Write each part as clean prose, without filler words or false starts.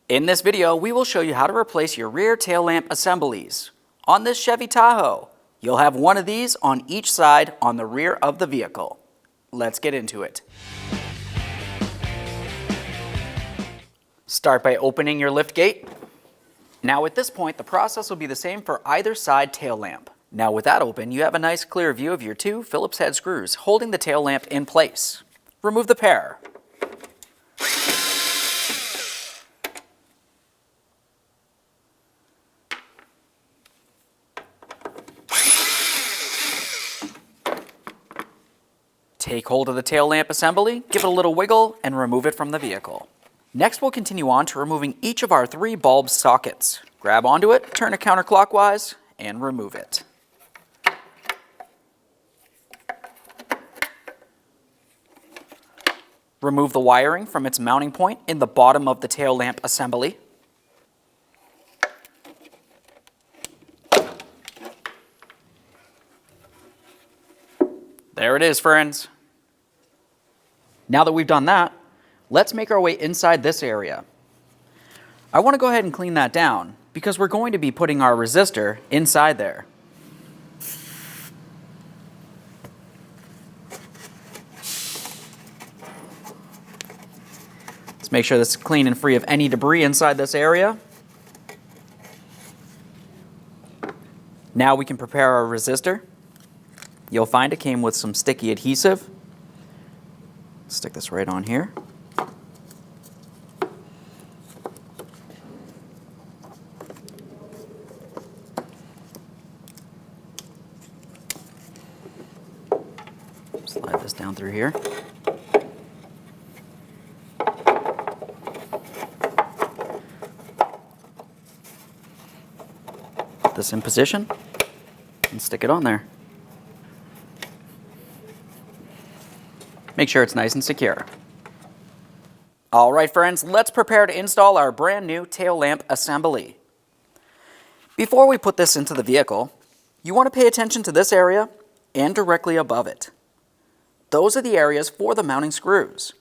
In this video, we will show you how to replace your rear tail lamp assemblies. On this Chevy Tahoe, you'll have one of these on each side on the rear of the vehicle. Let's get into it. Start by opening your lift gate. Now at this point, the process will be the same for either side tail lamp. Now with that open, you have a nice clear view of your two Phillips head screws holding the tail lamp in place. Remove the pair. Take hold of the tail lamp assembly, give it a little wiggle, and remove it from the vehicle. Next, we'll continue on to removing each of our 3 bulb sockets. Grab onto it, turn it counterclockwise, and remove it. Remove the wiring from its mounting point in the bottom of the tail lamp assembly. There it is, friends. Now that we've done that, let's make our way inside this area. I want to go ahead and clean that down because we're going to be putting our resistor inside there. Let's make sure this is clean and free of any debris inside this area. Now we can prepare our resistor. You'll find it came with some sticky adhesive. Stick this right on here. Slide this down through here. Put this in position and stick it on there. Make sure it's nice and secure. All right, friends, let's prepare to install our brand new tail lamp assembly. Before we put this into the vehicle, you want to pay attention to this area and directly above it. Those are the areas for the mounting screws.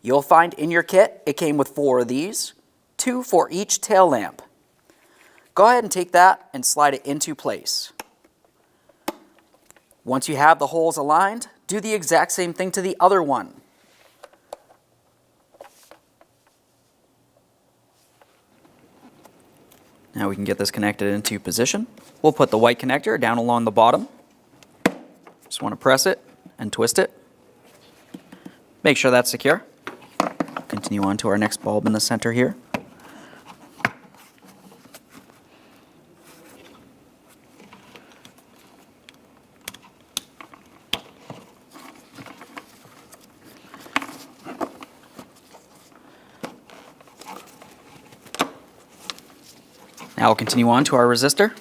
You'll find in your kit, it came with 4 of these, 2 for each tail lamp. Go ahead and take that and slide it into place. Once you have the holes aligned, do the exact same thing to the other one. Now we can get this connected into position. We'll put the white connector down along the bottom. Just want to press it and twist it. Make sure that's secure. Continue on to our next bulb in the center here. Now we'll continue on to our resistor.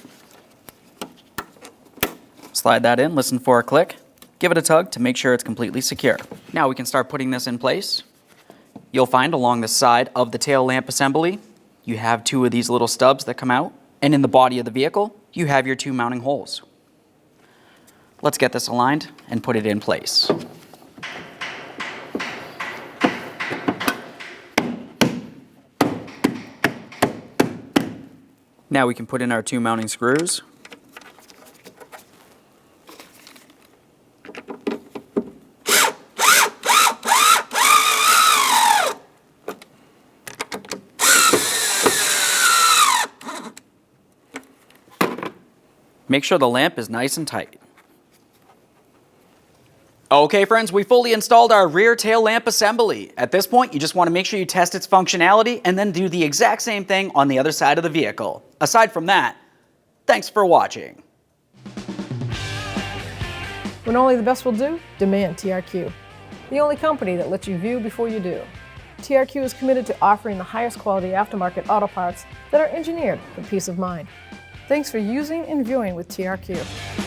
Slide that in, listen for a click, give it a tug to make sure it's completely secure. Now we can start putting this in place. You'll find along the side of the tail lamp assembly, you have 2 of these little stubs that come out, and in the body of the vehicle, you have your 2 mounting holes. Let's get this aligned and put it in place. Now we can put in our 2 mounting screws. Make sure the lamp is nice and tight. Okay, friends, we fully installed our rear tail lamp assembly. At this point, you just want to make sure you test its functionality and then do the exact same thing on the other side of the vehicle. Aside from that, thanks for watching. When only the best will do, demand TRQ. The only company that lets you view before you do. TRQ is committed to offering the highest quality aftermarket auto parts that are engineered for peace of mind. Thanks for using and viewing with TRQ.